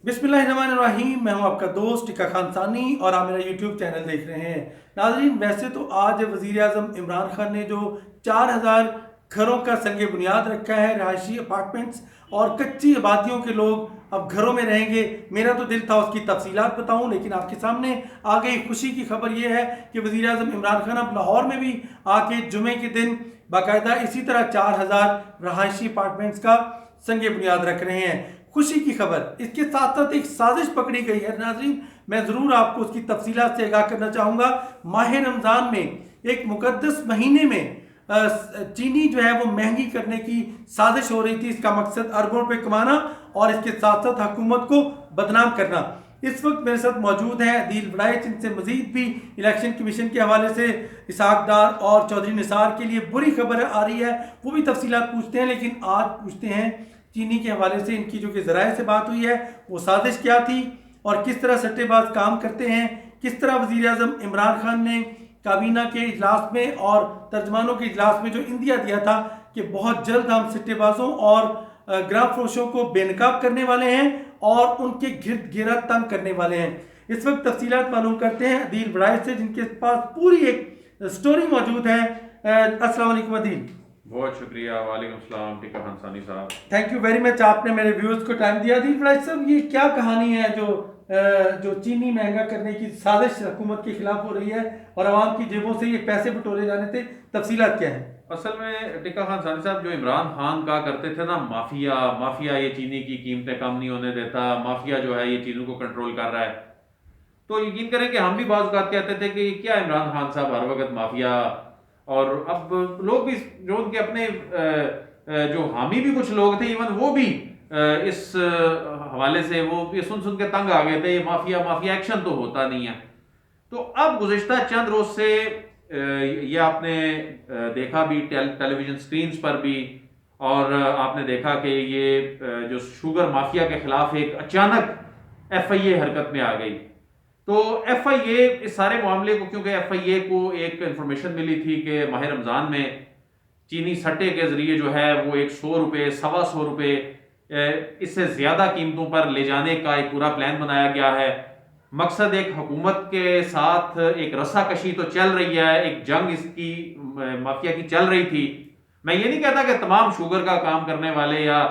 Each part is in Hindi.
बिस्मिल्लाहिर्रहमानिर्रहीम। मैं हूं आपका दोस्त टिका खान सानी और आप मेरा यूट्यूब चैनल देख रहे हैं। नाजरीन, वैसे तो आज वज़ीर आज़म इमरान खान ने जो 4000 घरों का संग बुनियाद रखा है, रहायशी अपार्टमेंट्स और कच्ची आबादियों के लोग अब घरों में रहेंगे। मेरा तो दिल था उसकी तफसीलात बताऊं, लेकिन आपके सामने आ गई। खुशी की खबर यह है कि वज़ीर आज़म इमरान खान अब लाहौर में भी आके जुमे के दिन बाकायदा इसी तरह 4000 रहायशी अपार्टमेंट्स का संग बुनियाद रख रहे हैं। खुशी की खबर। इसके साथ साथ एक साजिश पकड़ी गई है नाजरीन, मैं ज़रूर आपको उसकी तफसीलात से आगाह करना चाहूँगा। माह रमज़ान में एक मुकद्दस महीने में चीनी जो है वो महंगी करने की साजिश हो रही थी। इसका मकसद अरबों रुपये कमाना और इसके साथ साथ हुकूमत को बदनाम करना। इस वक्त मेरे साथ मौजूद हैं अदील वड़ाइच। इनसे मजीद भी इलेक्शन कमीशन के हवाले से इसहाक डार और चौधरी निसार के लिए बुरी खबर आ रही है, वो भी तफसीलात पूछते हैं। लेकिन आज पूछते हैं चीनी के हवाले से इनकी जो कि ज़राए से बात हुई है, वो साजिश क्या थी और किस तरह सट्टेबाज काम करते हैं। किस तरह वज़ीर आज़म इमरान खान ने काबीना के इजलास में और तर्जमानों के इजलास में जो इंदिया दिया था कि बहुत जल्द हम सट्टेबाजों और ग्राम फरोशों को बेनकाब करने वाले हैं और उनके गिरद गिरद तंग करने वाले हैं। इस वक्त तफसीलात मालूम करते हैं अदील वड़ाइच से, जिनके पास पूरी एक स्टोरी मौजूद है। अस्सलाम वालेकुम अदील। बहुत शुक्रिया। वालेकुम सलाम टिका खान सानी साहब। थैंक यू वेरी मच, आपने मेरे व्यूअर्स को टाइम दिया। अदील वड़ाइच साहब, ये क्या कहानी है जो चीनी महंगा करने की साजिश हुकूमत के खिलाफ हो रही है और आवाम की जेबों से ये पैसे बटोरे जाने थे? तफसीलात क्या है? असल में टिका खान सानी साहब, जो इमरान खान कहा करते थे ना, माफिया माफिया ये चीनी की कीमतें कम नहीं होने देता, माफिया जो है ये चीज़ों को कंट्रोल कर रहा है। तो यकीन करें कि हम भी बाज़ औक़ात कहते थे कि क्या इमरान खान साहब हर वक्त माफिया। और अब लोग भी जो उनके अपने जो हामी भी कुछ लोग थे, इवन वो भी इस हवाले से वो ये सुन सुन के तंग आ गए थे। ये माफिया माफिया एक्शन तो होता नहीं है। तो अब गुज़िश्ता चंद रोज से ये आपने देखा भी टेलीविजन स्क्रीन पर भी, और आपने देखा कि ये जो शुगर माफिया के खिलाफ एक अचानक FIA हरकत में आ गई। तो FIA इस सारे मामले को, क्योंकि FIA को एक इंफॉर्मेशन मिली थी कि माह रमज़ान में चीनी सट्टे के जरिए जो है वो 100 रुपये, 125 रुपये, इससे ज़्यादा कीमतों पर ले जाने का एक पूरा प्लान बनाया गया है। मकसद एक हुकूमत के साथ एक रस्साकशी तो चल रही है, एक जंग इसकी माफिया की चल रही थी। मैं ये नहीं कहता कि तमाम शुगर का काम करने वाले या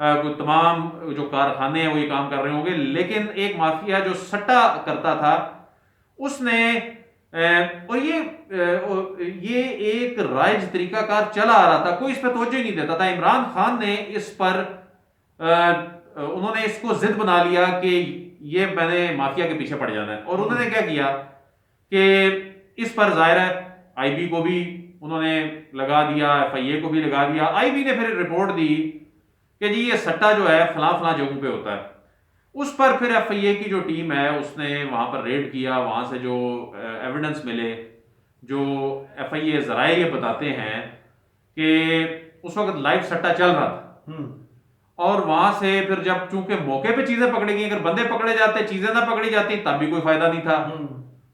तमाम जो कारखाने हैं वो ये काम कर रहे होंगे, लेकिन एक माफिया जो सट्टा करता था उसने और ये एक राइज तरीकाकार चला आ रहा था, कोई इस पर तवज्जो नहीं देता था। इमरान खान ने इस पर उन्होंने इसको जिद बना लिया कि ये मैंने माफिया के पीछे पड़ जाना है। और उन्होंने क्या किया कि इस पर ज़ाहिर है IB को भी उन्होंने लगा दिया, FIA को भी लगा दिया। IB ने फिर रिपोर्ट दी कि जी ये सट्टा जो है फलां फलां जगहों पे होता है। उस पर फिर FIA की जो टीम है उसने वहां पर रेड किया। वहां से जो एविडेंस मिले, जो FIA ज़राए ये बताते हैं कि उस वक्त लाइव सट्टा चल रहा था। और वहां से फिर जब चूंकि मौके पे चीजें पकड़ी गई, अगर बंदे पकड़े जाते, चीजें ना पकड़ी जाती, तब भी कोई फायदा नहीं था।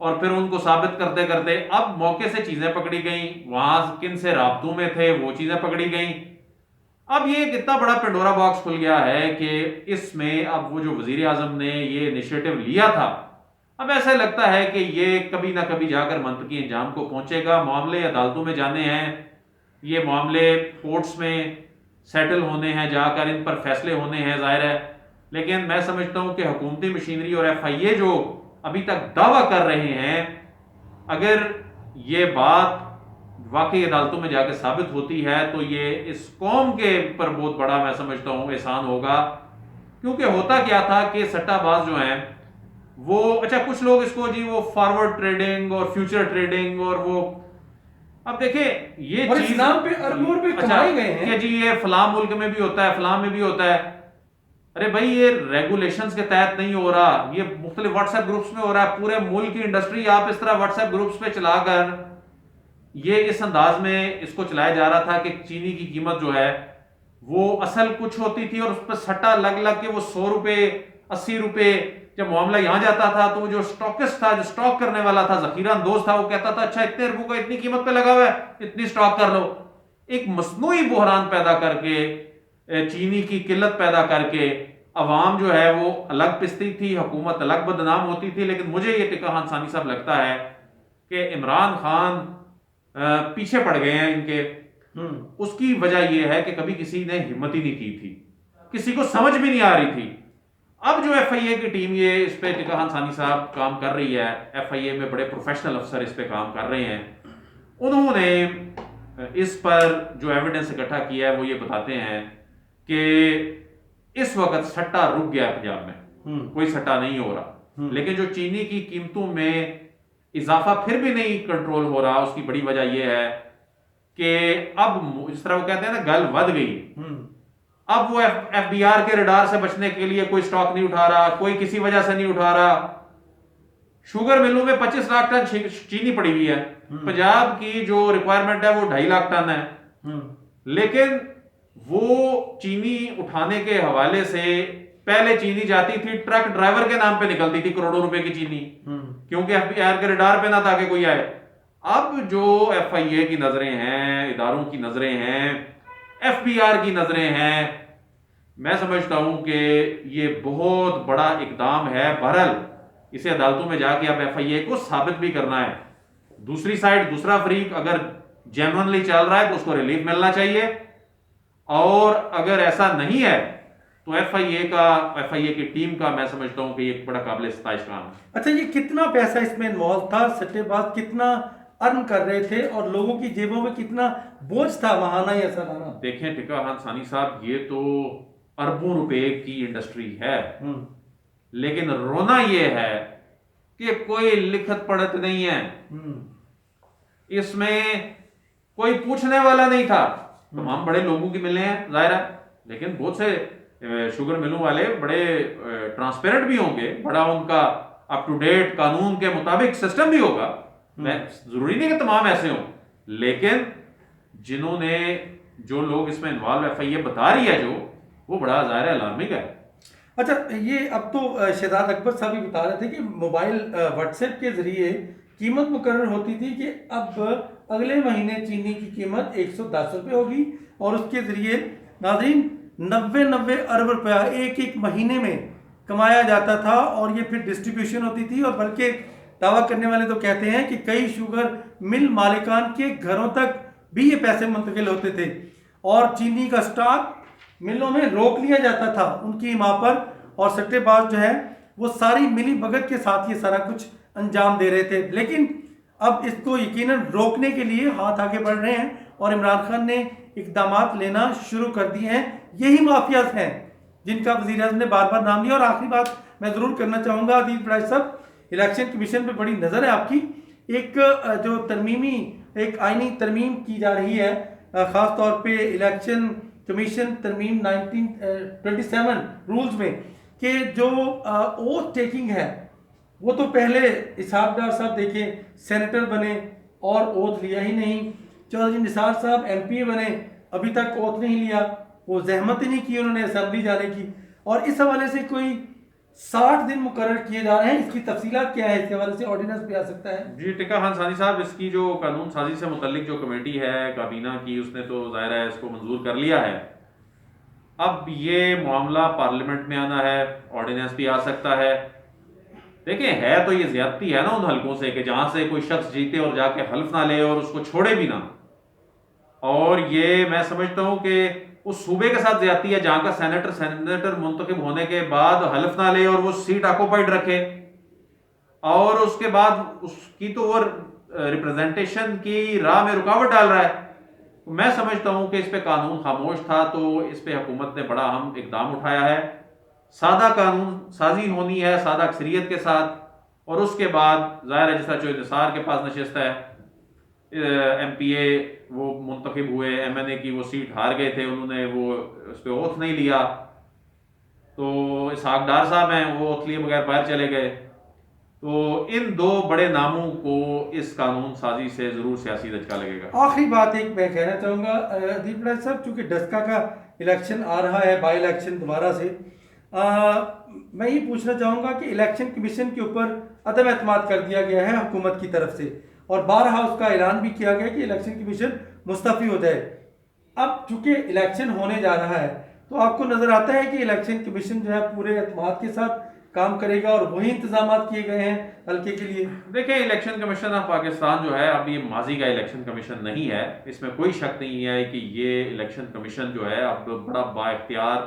और फिर उनको साबित करते करते अब मौके से चीजें पकड़ी गई, वहां किन से राब्तों में थे वो चीजें पकड़ी गई। अब ये एक इतना बड़ा पेंडोरा बॉक्स खुल गया है कि इसमें अब वो जो वजीर आजम ने ये इनिशिएटिव लिया था, अब ऐसा लगता है कि ये कभी ना कभी जाकर मंतकी अंजाम को पहुंचेगा। मामले अदालतों में जाने हैं, ये मामले कोर्ट्स में सेटल होने हैं, जाकर इन पर फैसले होने हैं, जाहिर है। लेकिन मैं समझता हूं कि हुकूमती मशीनरी और FIA जो अभी तक दावा कर रहे हैं, अगर ये बात वाकई अदालतों में जाकर साबित होती है तो ये इस कौम के पर बहुत बड़ा, मैं समझता हूं, एहसान होगा। क्योंकि होता क्या था कि सट्टाबाज जो हैं वो, अच्छा कुछ लोग इसको जी वो फॉरवर्ड ट्रेडिंग और फ्यूचर ट्रेडिंग, और वो अब देखे ये चीज नाम पे अरबों रुपए कमाए गए हैं कि जी ये फलां मुल्क में भी होता है, फलां में भी होता है। अरे भाई, ये रेगुलेशंस के तहत नहीं हो रहा, ये मुख्तलिफ व्हाट्सएप ग्रुप्स में हो रहा है। पूरे मुल्क की इंडस्ट्री आप इस तरह व्हाट्सएप ग्रुप्स पे चलाकर ये इस अंदाज में इसको चलाया जा रहा था कि चीनी की कीमत जो है वो असल कुछ होती थी और उस पर सट्टा लग लग के वो 100 रुपये, 80 रुपये, जब मामला यहां जाता था तो जो स्टॉकिस्ट था, जो स्टॉक करने वाला था, जखीरा अंदोज था, वो कहता था अच्छा इतने रुपयों का इतनी कीमत पे लगा हुआ है, इतनी स्टॉक कर लो। एक मसनूई बुहरान पैदा करके, चीनी की किल्लत पैदा करके अवाम जो है वो अलग पिसती थी, हुकूमत अलग बदनाम होती थी। लेकिन मुझे ये टिक्का हांसानी साहब लगता है कि इमरान खान पीछे पड़ गए हैं इनके। उसकी वजह यह है कि कभी किसी ने हिम्मत ही नहीं की थी, किसी को समझ भी नहीं आ रही थी। अब जो FIA की टीम ये इस पे टिक्का हांसानी साहब काम कर रही है, FIA में बड़े प्रोफेशनल अफसर इस पे काम कर रहे हैं। उन्होंने इस पर जो एविडेंस इकट्ठा किया है वो ये बताते हैं कि इस वक्त सट्टा रुक गया है पंजाब में, कोई सट्टा नहीं हो रहा। लेकिन जो चीनी की कीमतों में इजाफा फिर भी नहीं कंट्रोल हो रहा, उसकी बड़ी वजह यह है कि अब जिस तरह वो कहते हैं ना, गल वध गई। अब वो FBR के रडार से बचने के लिए कोई स्टॉक नहीं उठा रहा, कोई किसी वजह से नहीं उठा रहा। शुगर मिलों में 25 लाख टन चीनी पड़ी हुई है। पंजाब की जो रिक्वायरमेंट है वो 2.5 लाख टन है। लेकिन वो चीनी उठाने के हवाले से पहले चीनी जाती थी ट्रक ड्राइवर के नाम पे निकलती थी, करोड़ों रुपए की चीनी, क्योंकि FBR के रडार पे ना था कि कोई आए। अब जो FIA की नजरें हैं, इदारों की नजरें हैं, FBR की नजरें हैं, मैं समझता हूं कि ये बहुत बड़ा इकदाम है। बहरहाल इसे अदालतों में जाके अब FIA को साबित भी करना है। दूसरी साइड, दूसरा फरीक अगर जेन्युइनली चल रहा है तो उसको रिलीफ मिलना चाहिए, और अगर ऐसा नहीं है तो FIA की टीम का मैं समझता हूं कि ये बड़ा काबिल सताइश काम है। अच्छा, ये कितना पैसा इसमें इन्वॉल्व था? सट्टेबाज कितना अर्न कर रहे थे और लोगों की जेबों में कितना बोझ था महाना या सालाना? देखें टिक्का हांसानी साहब, ये तो अरबों रुपए की इंडस्ट्री है, लेकिन रोना ये है कि कोई लिखत पढ़त नहीं है, इसमें कोई पूछने वाला नहीं था। तमाम बड़े लोगों की मिले हैं जाहिर है, लेकिन बहुत से शुगर मिलों वाले बड़े ट्रांसपेरेंट भी होंगे, बड़ा उनका अप टू डेट कानून के मुताबिक सिस्टम भी होगा। मैं जरूरी नहीं कि तमाम ऐसे हों, लेकिन जिन्होंने, जो लोग इसमें इन्वॉल्व FIA बता रही है जो, वो बड़ा जाहिर है अलार्मिंग है। अच्छा, ये अब तो शहजाद अकबर साहब भी बता रहे थे कि मोबाइल व्हाट्सएप के जरिए कीमत मुकर्रर होती थी कि अब अगले महीने चीनी की कीमत 110 रुपये होगी, और उसके जरिए नाज़रीन 90 अरब रुपया एक एक महीने में कमाया जाता था, और ये फिर डिस्ट्रीब्यूशन होती थी। और बल्कि दावा करने वाले तो कहते हैं कि कई शुगर मिल मालिकान के घरों तक भी ये पैसे मुंतकिल होते थे, और चीनी का स्टॉक मिलों में रोक लिया जाता था उनकी माँ पर, और सट्टेबाज जो है वो सारी मिली भगत के साथ ये सारा कुछ अंजाम दे रहे थे। लेकिन अब इसको यकीनन रोकने के लिए हाथ आगे बढ़ रहे हैं, और इमरान खान ने इकदाम लेना शुरू कर दिए हैं। यही माफियाज हैं जिनका वज़ीर आज़म ने बार बार नाम लिया। और आखिरी बात मैं ज़रूर करना चाहूँगा, अदील बड़ाई साहब, इलेक्शन कमीशन पे बड़ी नज़र है आपकी। एक जो एक आईनी तरमीम की जा रही है, ख़ास तौर पे इलेक्शन कमीशन तरमीम 1927 रूल्स में, कि जो ओथ टेकिंग है वो तो पहले इसहाक डार साहब देखें सेनेटर बने और ओथ लिया ही नहीं, चौधरी निसार साहब MPA बने, अभी तक ओथ नहीं लिया, वो जहमत ही नहीं की उन्होंने असेंबली जाने की। और इस हवाले से कोई 60 दिन मुकर्रर किए जा रहे हैं, इसकी तफसीलात क्या है? इसके हवाले से ऑर्डिनेंस भी आ सकता है। जी टिक्का हांसानी साहब, इसकी जो कानून साजी से मुतल्लिक जो कमेटी है काबीना की, उसने तो जाहिर है इसको मंजूर कर लिया है। अब ये मामला पार्लियामेंट में आना है, ऑर्डिनेंस भी आ सकता है। देखिए, है तो ये ज्यादती है ना उन हलकों से कि जहां से कोई शख्स जीते और जाके हल्फ ना ले और उसको छोड़े भी ना। और ये मैं समझता हूं कि उस सूबे के साथ ज्यादती है जहां का सेनेटर मुंतखब होने के बाद हल्फ ना ले और वो सीट ऑक्यूपाइड रखे, और उसके बाद उसकी तो वो रिप्रेजेंटेशन की राह में रुकावट डाल रहा है। मैं समझता हूं कि इस पे कानून खामोश था, तो इस पे हुकूमत ने बड़ा अहम इकदाम उठाया है। सादा कानून साजी होनी है, सादा अक्सरियत के साथ, और उसके बाद ज़ाहिर है जिस तरह निसार के पास नशिस्त है, MPA वो मुंतखब हुए, MNA की वो सीट हार गए थे, उन्होंने वो उस पर ओथ नहीं लिया, तो इसहाक डार साहब हैं वो ओथ लिए बगैर बाहर चले गए। तो इन दो बड़े नामों को इस कानून साजी से जरूर सियासी धचका लगेगा। आखिरी बात एक मैं कहना चाहूँगा अदील बड़ाई साहब, चूँकि डस्का का इलेक्शन आ रहा है, बाई इलेक्शन दोबारा से, मैं ये पूछना चाहूँगा कि इलेक्शन कमीशन के ऊपर अदम एतमाद कर दिया गया है हुकूमत की तरफ से, और बारहा उसका ऐलान भी किया गया कि इलेक्शन कमीशन मुस्तफ़ी हो जाए। अब चूँकि इलेक्शन होने जा रहा है, तो आपको नजर आता है कि इलेक्शन कमीशन जो है पूरे एतमाद के साथ काम करेगा और वही इंतजाम किए गए हैं हल्के के लिए? देखिए, इलेक्शन कमीशन ऑफ पाकिस्तान जो है अब ये माजी का इलेक्शन कमीशन नहीं है, इसमें कोई शक नहीं है कि ये इलेक्शन कमीशन जो है अब बड़ा बाइख्तियार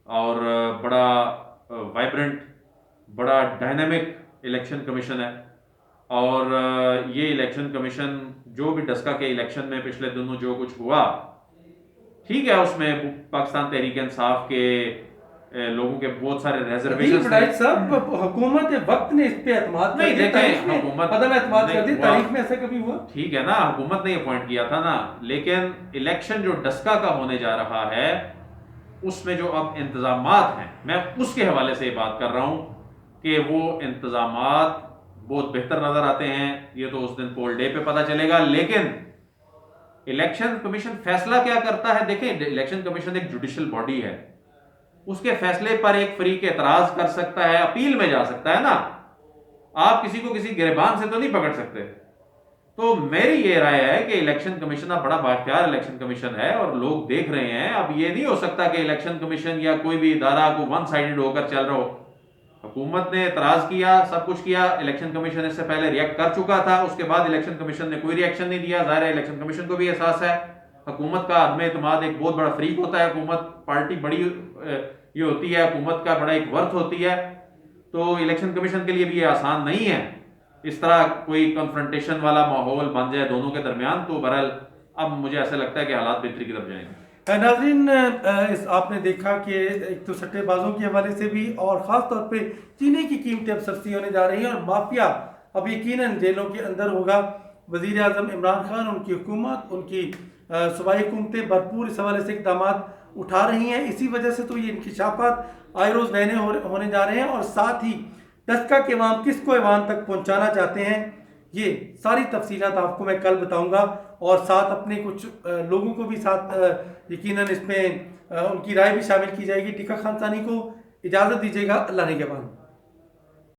और बड़ा वाइब्रेंट, बड़ा डायनामिक इलेक्शन कमीशन है। और ये इलेक्शन कमीशन जो भी डस्का के इलेक्शन में पिछले दिनों जो कुछ हुआ, ठीक है, उसमें पाकिस्तान तहरीक इंसाफ के लोगों के बहुत सारे रिजर्वेशन थे। सब हुकूमत वक्त ने इस पे एतमाद नहीं, कर दिया, देखें, तारीख में हुकूमत अदम एतमाद कर दी, नहीं, तारीख में ऐसा कभी हुआ? ठीक है ना, हुकूमत ने अपॉइंट किया था ना, लेकिन इलेक्शन जो डस्का का होने जा रहा है उसमें जो अब इंतजामात हैं, मैं उसके हवाले से बात कर रहा हूं कि वो इंतजामात बहुत बेहतर नजर आते हैं। ये तो उस दिन पोल डे पे पता चलेगा, लेकिन इलेक्शन कमीशन फैसला क्या करता है? देखें, इलेक्शन कमीशन एक जुडिशियल बॉडी है, उसके फैसले पर एक फरीक एतराज कर सकता है, अपील में जा सकता है ना। आप किसी को किसी गिरबान से तो नहीं पकड़ सकते। तो मेरी ये राय है कि इलेक्शन कमीशन अब बड़ा बाख्तियार इलेक्शन कमीशन है और लोग देख रहे हैं। अब ये नहीं हो सकता कि इलेक्शन कमीशन या कोई भी इदारा को वन साइडेड होकर चल रहा हो। हुकूमत ने एतराज किया, सब कुछ किया, इलेक्शन कमीशन इससे पहले रिएक्ट कर चुका था, उसके बाद इलेक्शन कमीशन ने कोई रिएक्शन नहीं दिया। ज़ाहिर है इलेक्शन कमीशन को भी एहसास है हुकूमत का अदम एतमाद एक बहुत बड़ा फरीक होता है। हुकूमत पार्टी बड़ी ये होती है, हुकूमत का बड़ा एक वर्थ होती है। तो इलेक्शन कमीशन के लिए भी ये आसान नहीं है इस तरह कोई कन्फ्रंटेशन वाला माहौल बन जाए दोनों के दरमियान। तो बहरहाल अब मुझे ऐसा लगता है कि हालात बेहतरी की तरफ जाएंगे। नाज़रीन, आपने देखा कि एक तो सट्टेबाजों के हवाले से भी और ख़ास तौर पे चीनी की कीमतें अब सस्ती होने जा रही हैं और माफिया अब यकीनन जेलों के अंदर होगा। वज़ीर आज़म इमरान खान, उनकी हुकूमत, उनकी सूबाई हुकूमतें भरपूर इस हवाले से इक़दाम उठा रही हैं। इसी वजह से तो ये इंकिशाफात आए रोज़ नए नए होने जा रहे हैं और साथ ही डस्का के अवाम किसको ऐवान तक पहुँचाना चाहते हैं, ये सारी तफसीलात आपको मैं कल बताऊंगा और साथ अपने कुछ लोगों को भी साथ यकीनन इसमें उनकी राय भी शामिल की जाएगी। टिक्का खानसानी को इजाज़त दीजिएगा। अल्लाह ने के बाद।